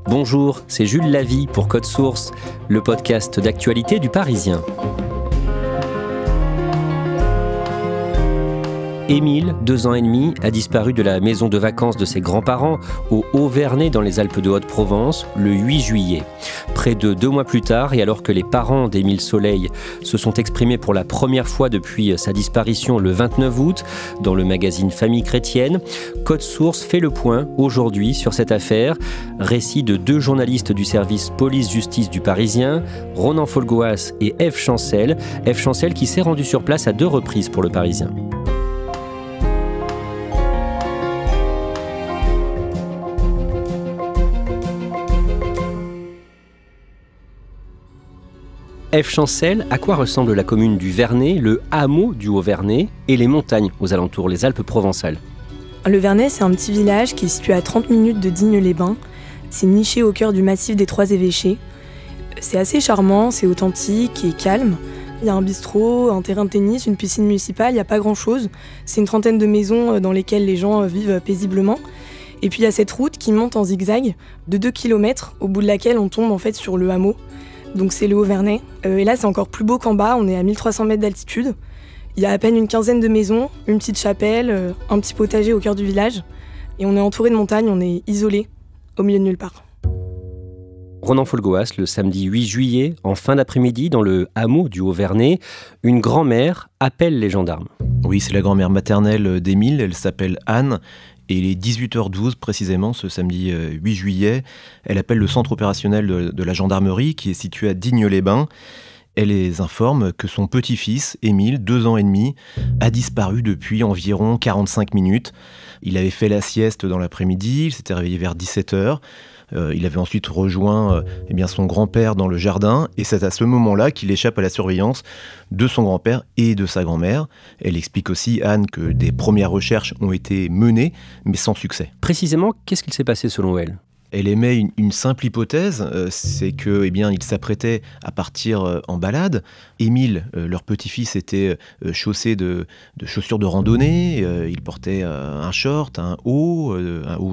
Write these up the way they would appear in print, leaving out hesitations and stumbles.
Bonjour, c'est Jules Lavie pour Code Source, le podcast d'actualité du Parisien. Émile, 2 ans et demi, a disparu de la maison de vacances de ses grands-parents au Haut-Vernay dans les Alpes de Haute-Provence le 8 juillet. Près de 2 mois plus tard, et alors que les parents d'Émile Soleil se sont exprimés pour la première fois depuis sa disparition le 29 août dans le magazine Famille Chrétienne, Code Source fait le point aujourd'hui sur cette affaire. Récit de 2 journalistes du service police-justice du Parisien, Ronan Folgoas et Ève Chancel. Ève Chancel qui s'est rendue sur place à 2 reprises pour le Parisien. Ève Chancel, à quoi ressemble la commune du Vernay, le hameau du Haut-Vernay et les montagnes aux alentours, les Alpes provençales? Le Vernay, c'est un petit village qui est situé à 30 minutes de Digne-les-Bains. C'est niché au cœur du massif des 3 évêchés. C'est assez charmant, c'est authentique et calme. Il y a un bistrot, un terrain de tennis, une piscine municipale, il n'y a pas grand-chose. C'est une trentaine de maisons dans lesquelles les gens vivent paisiblement. Et puis il y a cette route qui monte en zigzag de 2 km, au bout de laquelle on tombe en fait sur le hameau. Donc c'est le Haut-Vernay. Et là, c'est encore plus beau qu'en bas, on est à 1300 mètres d'altitude. Il y a à peine une quinzaine de maisons, une petite chapelle, un petit potager au cœur du village. Et on est entouré de montagnes, on est isolé, au milieu de nulle part. Ronan Folgoas, le samedi 8 juillet, en fin d'après-midi, dans le hameau du Haut-Vernay, une grand-mère appelle les gendarmes. Oui, c'est la grand-mère maternelle d'Émile, elle s'appelle Anne. Et il est 18h12 précisément, ce samedi 8 juillet. Elle appelle le centre opérationnel de la gendarmerie qui est situé à Digne-les-Bains. Elle les informe que son petit-fils, Émile, 2 ans et demi, a disparu depuis environ 45 minutes. Il avait fait la sieste dans l'après-midi, il s'était réveillé vers 17h. Il avait ensuite rejoint son grand-père dans le jardin et c'est à ce moment-là qu'il échappe à la surveillance de son grand-père et de sa grand-mère. Elle explique aussi, Anne, que des premières recherches ont été menées, mais sans succès. Précisément, qu'est-ce qu'il s'est passé selon elle ? Elle émet une simple hypothèse, c'est que, il s'apprêtait à partir en balade. Émile, leur petit-fils, était chaussé de chaussures de randonnée. Il portait un short, un haut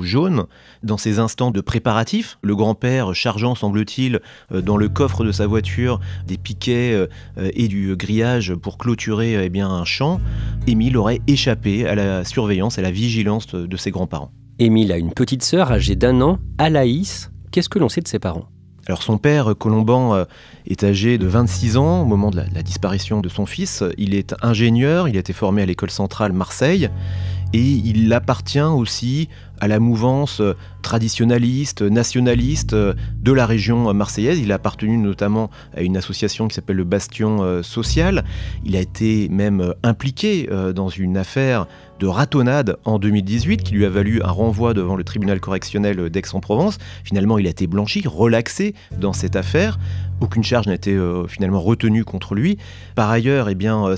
jaune. Dans ces instants de préparatifs, le grand-père chargeant, semble-t-il, dans le coffre de sa voiture des piquets et du grillage pour clôturer un champ, Émile aurait échappé à la surveillance, à la vigilance de ses grands-parents. Émile a une petite sœur âgée d'1 an, Alaïs. Qu'est-ce que l'on sait de ses parents ? Alors son père, Colomban, est âgé de 26 ans au moment de la disparition de son fils. Il est ingénieur, il a été formé à l'école centrale Marseille et il appartient aussi à la mouvance traditionnaliste, nationaliste de la région marseillaise. Il a appartenu notamment à une association qui s'appelle le Bastion Social. Il a été même impliqué dans une affaire de ratonnade en 2018 qui lui a valu un renvoi devant le tribunal correctionnel d'Aix-en-Provence. Finalement, il a été blanchi, relaxé dans cette affaire. Aucune charge n'a été finalement retenue contre lui. Par ailleurs,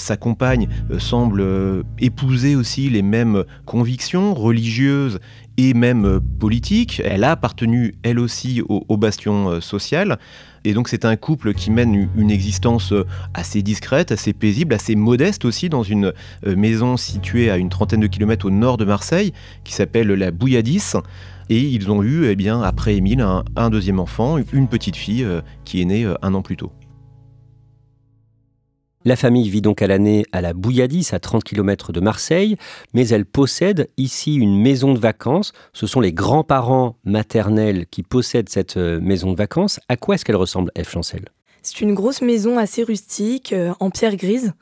sa compagne semble épouser aussi les mêmes convictions religieuses et même politiques. Elle a appartenu, elle aussi, au bastion social. Et donc c'est un couple qui mène une existence assez discrète, assez paisible, assez modeste aussi, dans une maison située à une trentaine de kilomètres au nord de Marseille, qui s'appelle la Bouilladis. Et ils ont eu, après Émile, un deuxième enfant, une petite fille qui est née 1 an plus tôt. La famille vit donc à l'année à la Bouilladis, à 30 km de Marseille, mais elle possède ici une maison de vacances. Ce sont les grands-parents maternels qui possèdent cette maison de vacances. À quoi est-ce qu'elle ressemble, Ève Chancel ? C'est une grosse maison assez rustique, en pierre grise,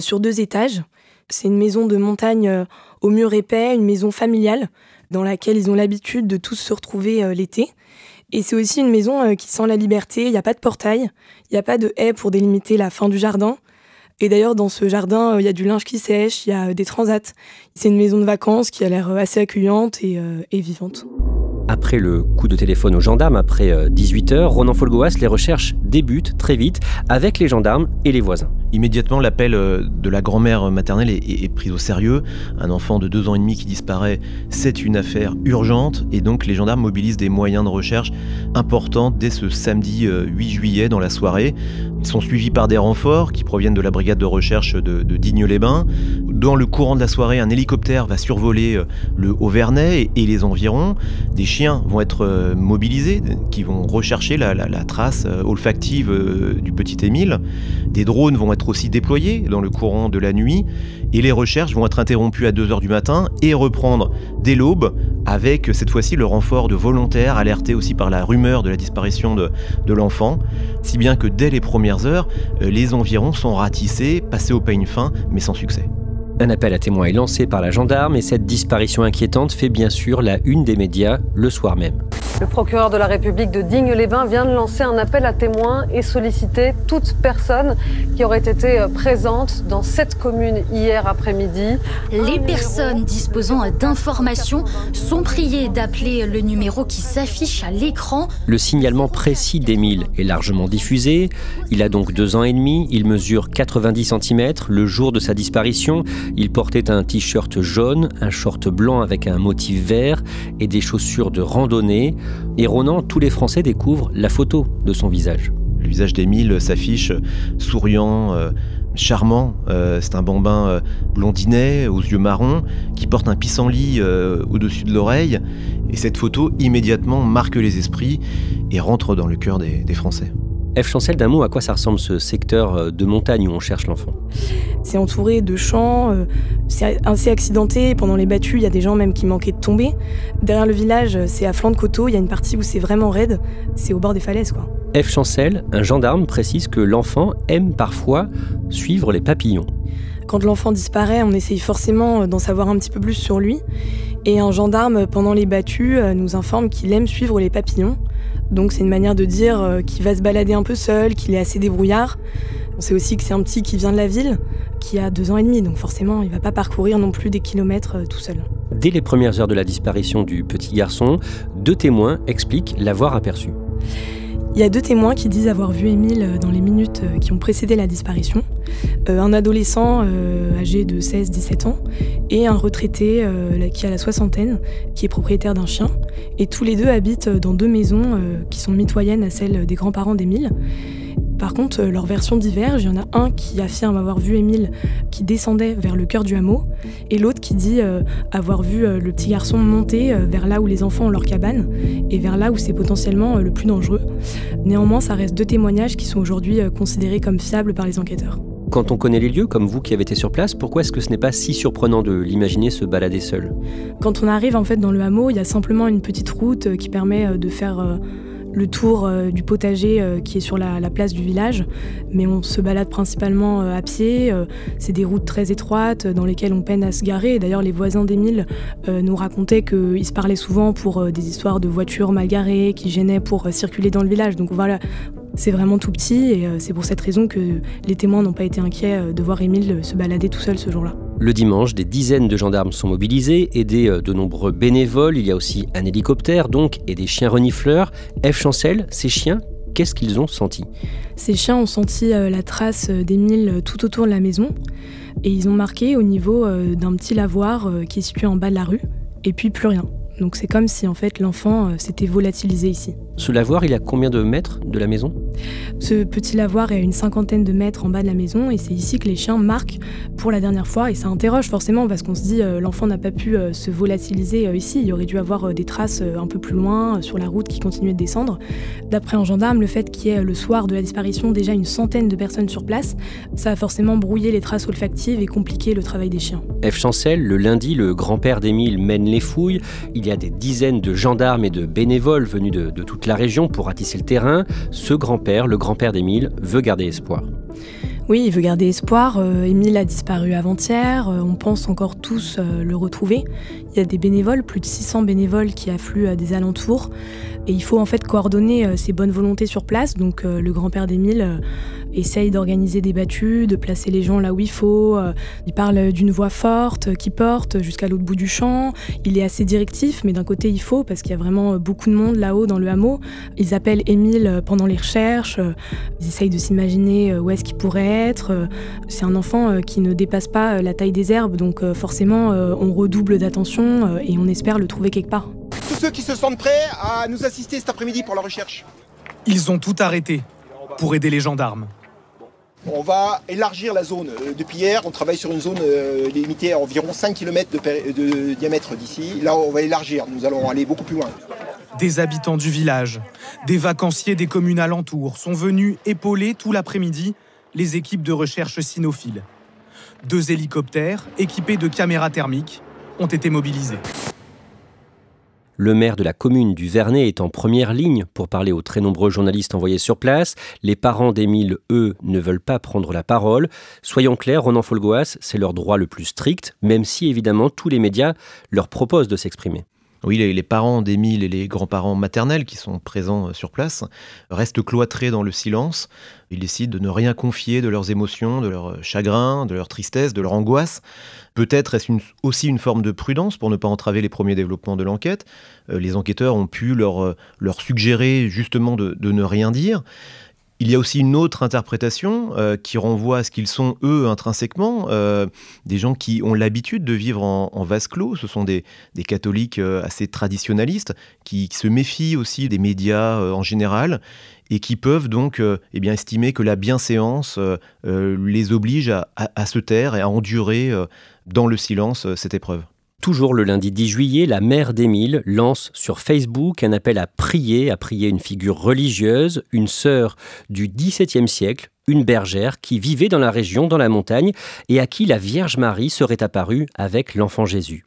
sur 2 étages. C'est une maison de montagne aux murs épais, une maison familiale, dans laquelle ils ont l'habitude de tous se retrouver l'été. Et c'est aussi une maison qui sent la liberté, il n'y a pas de portail, il n'y a pas de haie pour délimiter la fin du jardin. Et d'ailleurs, dans ce jardin, il y a du linge qui sèche, il y a des transats. C'est une maison de vacances qui a l'air assez accueillante et vivante. Après le coup de téléphone aux gendarmes, après 18h, Ronan Folgoas, les recherches débutent très vite avec les gendarmes et les voisins. Immédiatement, l'appel de la grand-mère maternelle est pris au sérieux. Un enfant de 2 ans et demi qui disparaît, c'est une affaire urgente. Et donc, les gendarmes mobilisent des moyens de recherche importants dès ce samedi 8 juillet dans la soirée. Ils Ils sont suivis par des renforts qui proviennent de la brigade de recherche de Digne-les-Bains. Dans le courant de la soirée, un hélicoptère va survoler le Haut-Vernay et les environs. Des chiens vont être mobilisés, qui vont rechercher la trace olfactive du petit Émile. Des drones vont être aussi déployés dans le courant de la nuit. Et les recherches vont être interrompues à 2h du matin et reprendre dès l'aube, avec cette fois-ci le renfort de volontaires alertés aussi par la rumeur de la disparition de l'enfant. Si bien que dès les premières heures, les environs sont ratissés, passés au peigne fin, mais sans succès. Un appel à témoins est lancé par la gendarme et cette disparition inquiétante fait bien sûr la une des médias le soir même. Le procureur de la République de Digne-les-Bains vient de lancer un appel à témoins et solliciter toute personne qui aurait été présente dans cette commune hier après-midi. Les personnes disposant d'informations sont priées d'appeler le numéro qui s'affiche à l'écran. Le signalement précis d'Émile est largement diffusé. Il a donc 2 ans et demi, il mesure 90 cm. Le jour de sa disparition, il portait un t-shirt jaune, un short blanc avec un motif vert et des chaussures de randonnée. Erronnant, tous les Français découvrent la photo de son visage. Le visage d'Émile s'affiche souriant, charmant. C'est un bambin blondinet aux yeux marrons qui porte un pissenlit au-dessus de l'oreille. Et cette photo immédiatement marque les esprits et rentre dans le cœur des Français. F. Chancel, d'un mot, à quoi ça ressemble ce secteur de montagne où on cherche l'enfant? C'est entouré de champs, c'est assez accidenté. Pendant les battues, il y a des gens même qui manquaient de tomber. Derrière le village, c'est à flanc de coteau, il y a une partie où c'est vraiment raide, c'est au bord des falaises, quoi. F. Chancel, un gendarme, précise que l'enfant aime parfois suivre les papillons. Quand l'enfant disparaît, on essaye forcément d'en savoir un petit peu plus sur lui. Et un gendarme, pendant les battues, nous informe qu'il aime suivre les papillons. Donc c'est une manière de dire qu'il va se balader un peu seul, qu'il est assez débrouillard. On sait aussi que c'est un petit qui vient de la ville, qui a 2 ans et demi, donc forcément il ne va pas parcourir non plus des kilomètres tout seul. Dès les premières heures de la disparition du petit garçon, 2 témoins expliquent l'avoir aperçu. Il y a 2 témoins qui disent avoir vu Émile dans les minutes qui ont précédé la disparition. Un adolescent âgé de 16-17 ans et un retraité qui a la soixantaine, qui est propriétaire d'un chien. Et tous les 2 habitent dans 2 maisons qui sont mitoyennes à celles des grands-parents d'Émile. Par contre, leurs versions divergent. Il y en a un qui affirme avoir vu Émile qui descendait vers le cœur du hameau et l'autre qui dit avoir vu le petit garçon monter vers là où les enfants ont leur cabane et vers là où c'est potentiellement le plus dangereux. Néanmoins, ça reste 2 témoignages qui sont aujourd'hui considérés comme fiables par les enquêteurs. Quand on connaît les lieux, comme vous qui avez été sur place, pourquoi est-ce que ce n'est pas si surprenant de l'imaginer se balader seul? Quand on arrive en fait dans le hameau, il y a simplement une petite route qui permet de faire le tour du potager qui est sur la place du village, mais on se balade principalement à pied. C'est des routes très étroites dans lesquelles on peine à se garer. D'ailleurs, les voisins d'Émile nous racontaient qu'ils se parlaient souvent pour des histoires de voitures mal garées qui gênaient pour circuler dans le village. Donc voilà, c'est vraiment tout petit et c'est pour cette raison que les témoins n'ont pas été inquiets de voir Émile se balader tout seul ce jour-là. Le dimanche, des dizaines de gendarmes sont mobilisés, aidés de nombreux bénévoles. Il y a aussi un hélicoptère donc et des chiens renifleurs. F. Chancel, ces chiens, qu'est-ce qu'ils ont senti? Ces chiens ont senti la trace d'Émile tout autour de la maison et ils ont marqué au niveau d'un petit lavoir qui est situé en bas de la rue et puis plus rien. Donc c'est comme si en fait l'enfant s'était volatilisé ici. Ce lavoir, il a combien de mètres de la maison? Ce petit lavoir est à une 50aine de mètres en bas de la maison et c'est ici que les chiens marquent pour la dernière fois et ça interroge forcément parce qu'on se dit l'enfant n'a pas pu se volatiliser ici, il aurait dû avoir des traces un peu plus loin sur la route qui continuait de descendre. D'après un gendarme, le fait qu'il y ait le soir de la disparition déjà une centaine de personnes sur place, ça a forcément brouillé les traces olfactives et compliqué le travail des chiens. F. Chancel, le lundi, le grand-père d'Émile mène les fouilles. Il y a des dizaines de gendarmes et de bénévoles venus de toute la région pour ratisser le terrain. Ce grand-père, le grand-père d'Émile, veut garder espoir. Oui, il veut garder espoir. Émile a disparu avant-hier. On pense encore tous le retrouver. Il y a des bénévoles, plus de 600 bénévoles qui affluent des alentours. Et il faut en fait coordonner ces bonnes volontés sur place. Donc le grand-père d'Émile essaye d'organiser des battues, de placer les gens là où il faut. Il parle d'une voix forte qui porte jusqu'à l'autre bout du champ. Il est assez directif, mais d'un côté il faut, parce qu'il y a vraiment beaucoup de monde là-haut dans le hameau. Ils appellent Émile pendant les recherches. Ils essayent de s'imaginer où est-ce qu'il pourrait être. C'est un enfant qui ne dépasse pas la taille des herbes, donc forcément on redouble d'attention et on espère le trouver quelque part. Tous ceux qui se sentent prêts à nous assister cet après-midi pour la recherche. Ils ont tout arrêté pour aider les gendarmes. On va élargir la zone. Depuis hier, on travaille sur une zone limitée à environ 5 km de diamètre d'ici. Là, on va élargir. Nous allons aller beaucoup plus loin. Des habitants du village, des vacanciers des communes alentours sont venus épauler tout l'après-midi les équipes de recherche cynophiles. 2 hélicoptères équipés de caméras thermiques ont été mobilisés. Le maire de la commune du Vernet est en première ligne pour parler aux très nombreux journalistes envoyés sur place. Les parents d'Émile, eux, ne veulent pas prendre la parole. Soyons clairs, Ronan Folgoas, c'est leur droit le plus strict, même si évidemment tous les médias leur proposent de s'exprimer. Oui, les parents d'Émile et les grands-parents maternels qui sont présents sur place restent cloîtrés dans le silence. Ils décident de ne rien confier de leurs émotions, de leur chagrin, de leur tristesse, de leur angoisse. Peut-être est-ce aussi une forme de prudence pour ne pas entraver les premiers développements de l'enquête. Les enquêteurs ont pu leur suggérer justement de ne rien dire. Il y a aussi une autre interprétation qui renvoie à ce qu'ils sont, eux, intrinsèquement, des gens qui ont l'habitude de vivre en vase clos. Ce sont des catholiques assez traditionnalistes qui se méfient aussi des médias en général et qui peuvent donc estimer que la bienséance les oblige à se taire et à endurer dans le silence cette épreuve. Toujours le lundi 10 juillet, la mère d'Émile lance sur Facebook un appel à prier une figure religieuse, une sœur du XVIIe siècle, une bergère qui vivait dans la région, dans la montagne, et à qui la Vierge Marie serait apparue avec l'enfant Jésus.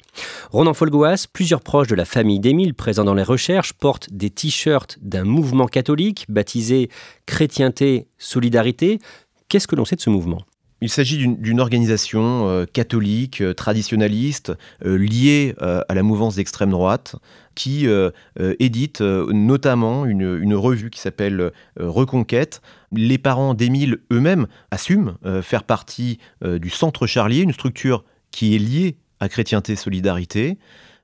Ronan Folgoas, plusieurs proches de la famille d'Émile présents dans les recherches portent des t-shirts d'un mouvement catholique baptisé Chrétienté Solidarité. Qu'est-ce que l'on sait de ce mouvement ? Il s'agit d'une organisation catholique, traditionnaliste, liée à la mouvance d'extrême droite, qui édite notamment une revue qui s'appelle Reconquête. Les parents d'Émile eux-mêmes assument faire partie du Centre Charlier, une structure qui est liée à Chrétienté Solidarité.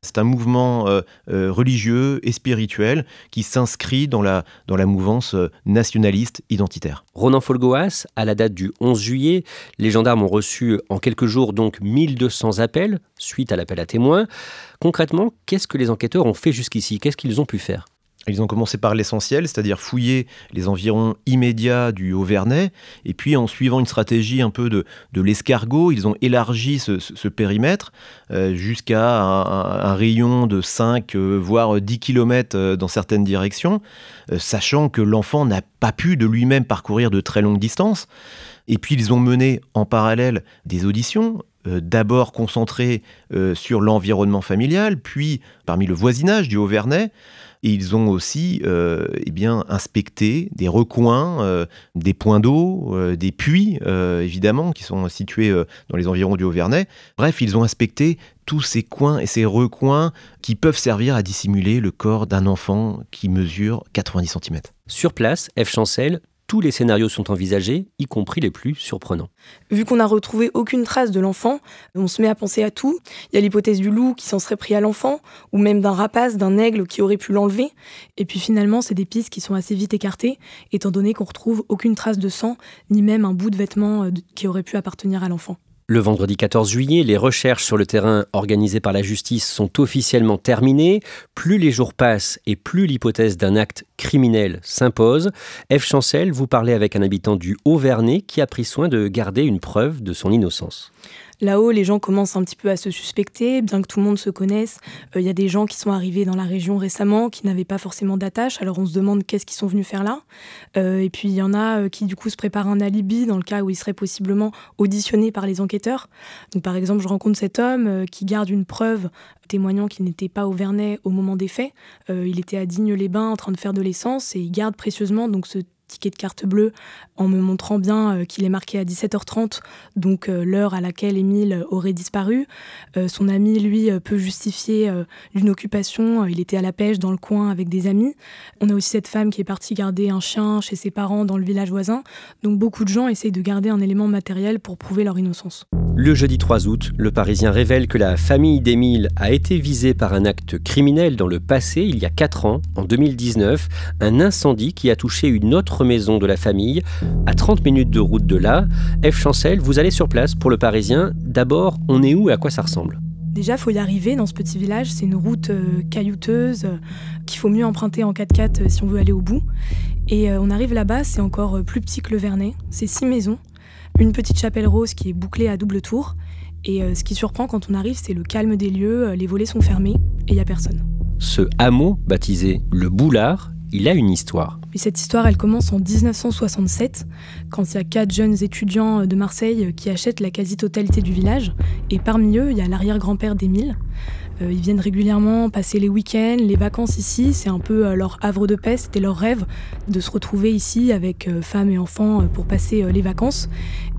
C'est un mouvement religieux et spirituel qui s'inscrit dans la mouvance nationaliste identitaire. Ronan Folgoas, à la date du 11 juillet, les gendarmes ont reçu en quelques jours donc 1200 appels suite à l'appel à témoins. Concrètement, qu'est-ce que les enquêteurs ont fait jusqu'ici ? Qu'est-ce qu'ils ont pu faire ? Ils ont commencé par l'essentiel, c'est-à-dire fouiller les environs immédiats du Haut-Vernay. Et puis, en suivant une stratégie un peu de l'escargot, ils ont élargi ce périmètre jusqu'à un rayon de 5, voire 10 km dans certaines directions, sachant que l'enfant n'a pas pu de lui-même parcourir de très longues distances. Et puis, ils ont mené en parallèle des auditions, d'abord concentrées sur l'environnement familial, puis parmi le voisinage du Haut-Vernay. Et ils ont aussi inspecté des recoins, des points d'eau, des puits, évidemment, qui sont situés dans les environs du Haut-Vernay. Bref, ils ont inspecté tous ces coins et ces recoins qui peuvent servir à dissimuler le corps d'un enfant qui mesure 90 cm. Sur place, Ève Chancel, tous les scénarios sont envisagés, y compris les plus surprenants. Vu qu'on n'a retrouvé aucune trace de l'enfant, on se met à penser à tout. Il y a l'hypothèse du loup qui s'en serait pris à l'enfant, ou même d'un rapace, d'un aigle qui aurait pu l'enlever. Et puis finalement, c'est des pistes qui sont assez vite écartées, étant donné qu'on retrouve aucune trace de sang, ni même un bout de vêtement qui aurait pu appartenir à l'enfant. Le vendredi 14 juillet, les recherches sur le terrain organisées par la justice sont officiellement terminées. Plus les jours passent et plus l'hypothèse d'un acte criminel s'impose. Ève Chancel, vous parlez avec un habitant du Haut-Vernay qui a pris soin de garder une preuve de son innocence. Là-haut, les gens commencent un petit peu à se suspecter, bien que tout le monde se connaisse. Il y a des gens qui sont arrivés dans la région récemment, qui n'avaient pas forcément d'attache, alors on se demande qu'est-ce qu'ils sont venus faire là. Et puis il y en a qui du coup se préparent un alibi dans le cas où ils seraient possiblement auditionnés par les enquêteurs. Donc par exemple, je rencontre cet homme qui garde une preuve témoignant qu'il n'était pas au Vernet au moment des faits. Il était à Digne-les-Bains en train de faire de l'essence et il garde précieusement donc ce ticket de carte bleue en me montrant bien qu'il est marqué à 17h30, donc l'heure à laquelle Émile aurait disparu. Son ami, lui, peut justifier d'une occupation. Il était à la pêche dans le coin avec des amis. On a aussi cette femme qui est partie garder un chien chez ses parents dans le village voisin. Donc beaucoup de gens essayent de garder un élément matériel pour prouver leur innocence. Le jeudi 3 août, le Parisien révèle que la famille d'Émile a été visée par un acte criminel dans le passé, il y a 4 ans, en 2019, un incendie qui a touché une autre maison de la famille, à 30 minutes de route de là. Ève Chancel, vous allez sur place pour le Parisien. D'abord, on est où et à quoi ça ressemble ? Déjà, il faut y arriver dans ce petit village. C'est une route caillouteuse qu'il faut mieux emprunter en 4x4 si on veut aller au bout. Et on arrive là-bas, c'est encore plus petit que le Vernet. C'est 6 maisons. Une petite chapelle rose qui est bouclée à double tour. Et ce qui surprend quand on arrive, c'est le calme des lieux, les volets sont fermés et il n'y a personne. Ce hameau, baptisé le Boulard, il a une histoire. Et cette histoire, elle commence en 1967, quand il y a 4 jeunes étudiants de Marseille qui achètent la quasi-totalité du village. Et parmi eux, il y a l'arrière-grand-père d'Émile. Ils viennent régulièrement passer les week-ends, les vacances ici. C'est un peu leur havre de paix, c'était leur rêve de se retrouver ici avec femmes et enfants pour passer les vacances.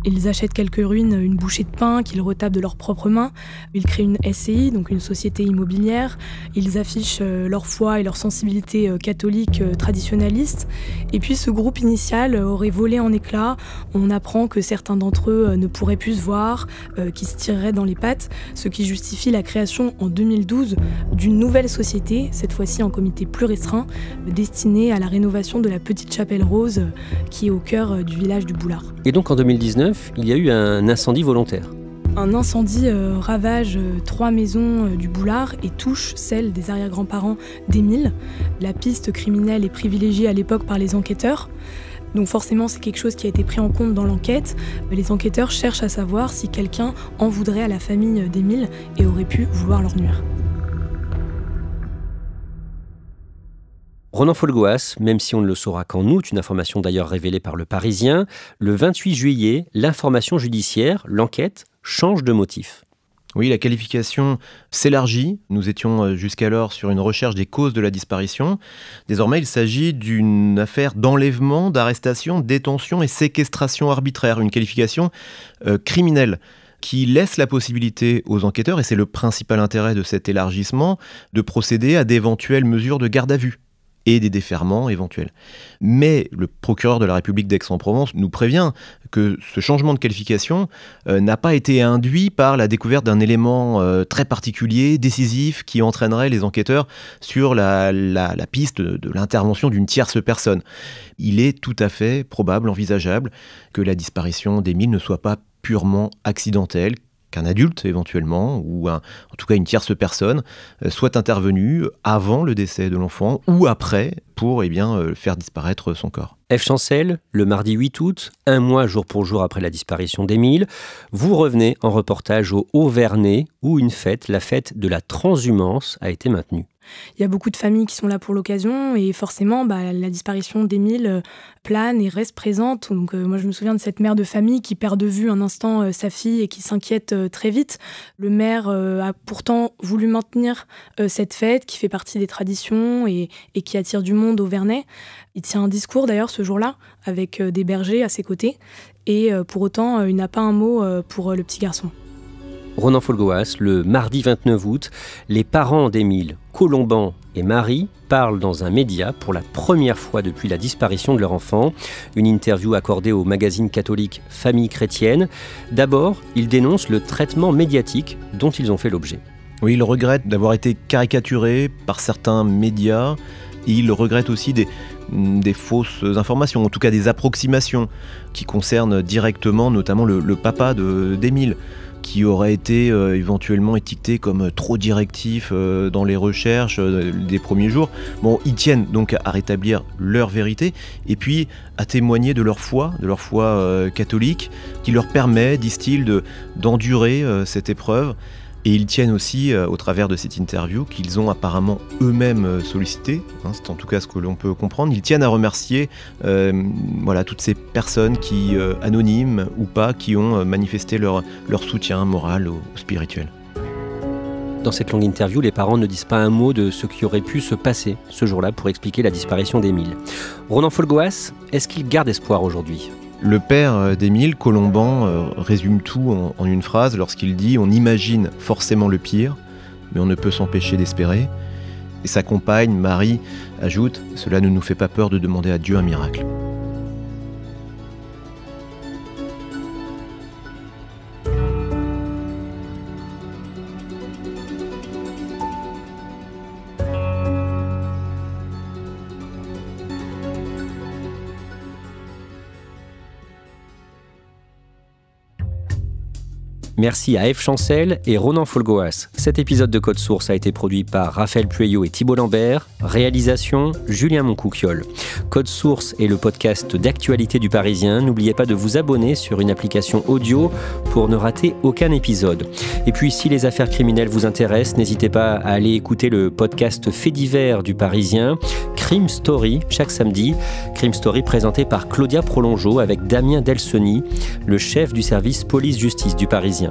Ils achètent quelques ruines, une bouchée de pain qu'ils retapent de leurs propres mains. Ils créent une SCI, donc une société immobilière. Ils affichent leur foi et leur sensibilité catholique traditionnaliste. Et puis ce groupe initial aurait volé en éclats. On apprend que certains d'entre eux ne pourraient plus se voir, qui se tireraient dans les pattes, ce qui justifie la création en 2012 d'une nouvelle société, cette fois-ci en comité plus restreint, destinée à la rénovation de la petite chapelle rose qui est au cœur du village du Boulard. Et donc en 2019, il y a eu un incendie volontaire. Un incendie ravage 3 maisons du Boulard et touche celle des arrière-grands-parents d'Émile. La piste criminelle est privilégiée à l'époque par les enquêteurs. Donc forcément, c'est quelque chose qui a été pris en compte dans l'enquête. Les enquêteurs cherchent à savoir si quelqu'un en voudrait à la famille d'Émile et aurait pu vouloir leur nuire. Ronan Folgoas, même si on ne le saura qu'en août, une information d'ailleurs révélée par Le Parisien, le 28 juillet, l'information judiciaire, l'enquête, change de motif. Oui, la qualification s'élargit. Nous étions jusqu'alors sur une recherche des causes de la disparition. Désormais, il s'agit d'une affaire d'enlèvement, d'arrestation, détention et séquestration arbitraire, une qualification criminelle qui laisse la possibilité aux enquêteurs, et c'est le principal intérêt de cet élargissement, de procéder à d'éventuelles mesures de garde à vue et des déferrements éventuels. Mais le procureur de la République d'Aix-en-Provence nous prévient que ce changement de qualification n'a pas été induit par la découverte d'un élément très particulier, décisif, qui entraînerait les enquêteurs sur la piste de l'intervention d'une tierce personne. Il est tout à fait probable, envisageable, que la disparition d'Émile ne soit pas purement accidentelle, qu'un adulte éventuellement, ou en tout cas une tierce personne, soit intervenue avant le décès de l'enfant ou après pour faire disparaître son corps. F. Chancel, le mardi 8 août, un mois jour pour jour après la disparition d'Émile, vous revenez en reportage au Haut-Vernay où une fête, la fête de la transhumance, a été maintenue. Il y a beaucoup de familles qui sont là pour l'occasion et forcément, la disparition d'Émile plane et reste présente. Donc, moi, je me souviens de cette mère de famille qui perd de vue un instant sa fille et qui s'inquiète très vite. Le maire a pourtant voulu maintenir cette fête qui fait partie des traditions et qui attire du monde au Vernay. Il tient un discours d'ailleurs ce jour-là avec des bergers à ses côtés et pour autant, il n'a pas un mot pour le petit garçon. Ronan Folgoas, le mardi 29 août, les parents d'Émile, Colomban et Marie parlent dans un média pour la première fois depuis la disparition de leur enfant. Une interview accordée au magazine catholique Famille chrétienne. D'abord, ils dénoncent le traitement médiatique dont ils ont fait l'objet. Oui, ils regrettent d'avoir été caricaturés par certains médias. Et ils regrettent aussi des fausses informations, en tout cas des approximations qui concernent directement notamment le papa d'Émile, qui aurait été éventuellement étiqueté comme trop directif dans les recherches des premiers jours. Bon, ils tiennent donc à rétablir leur vérité et puis à témoigner de leur foi catholique, qui leur permet, disent-ils, d'endurer cette épreuve. Et ils tiennent aussi, au travers de cette interview, qu'ils ont apparemment eux-mêmes sollicité, c'est en tout cas ce que l'on peut comprendre, ils tiennent à remercier toutes ces personnes qui, anonymes ou pas, qui ont manifesté leur soutien moral ou spirituel. Dans cette longue interview, les parents ne disent pas un mot de ce qui aurait pu se passer ce jour-là pour expliquer la disparition d'Émile. Ronan Folgoas, est-ce qu'il garde espoir aujourd'hui ? Le père d'Émile, Colomban, résume tout en une phrase lorsqu'il dit « On imagine forcément le pire, mais on ne peut s'empêcher d'espérer ». Et sa compagne, Marie, ajoute « Cela ne nous fait pas peur de demander à Dieu un miracle ». Merci à Eve Chancel et Ronan Folgoas. Cet épisode de Code Source a été produit par Raphaël Pueyo et Thibault Lambert. Réalisation, Julien Moncouquiol. Code Source est le podcast d'actualité du Parisien. N'oubliez pas de vous abonner sur une application audio pour ne rater aucun épisode. Et puis, si les affaires criminelles vous intéressent, n'hésitez pas à aller écouter le podcast Faits divers du Parisien, Crime Story, chaque samedi. Crime Story présenté par Claudia Prolongeau avec Damien Delseny, le chef du service police-justice du Parisien.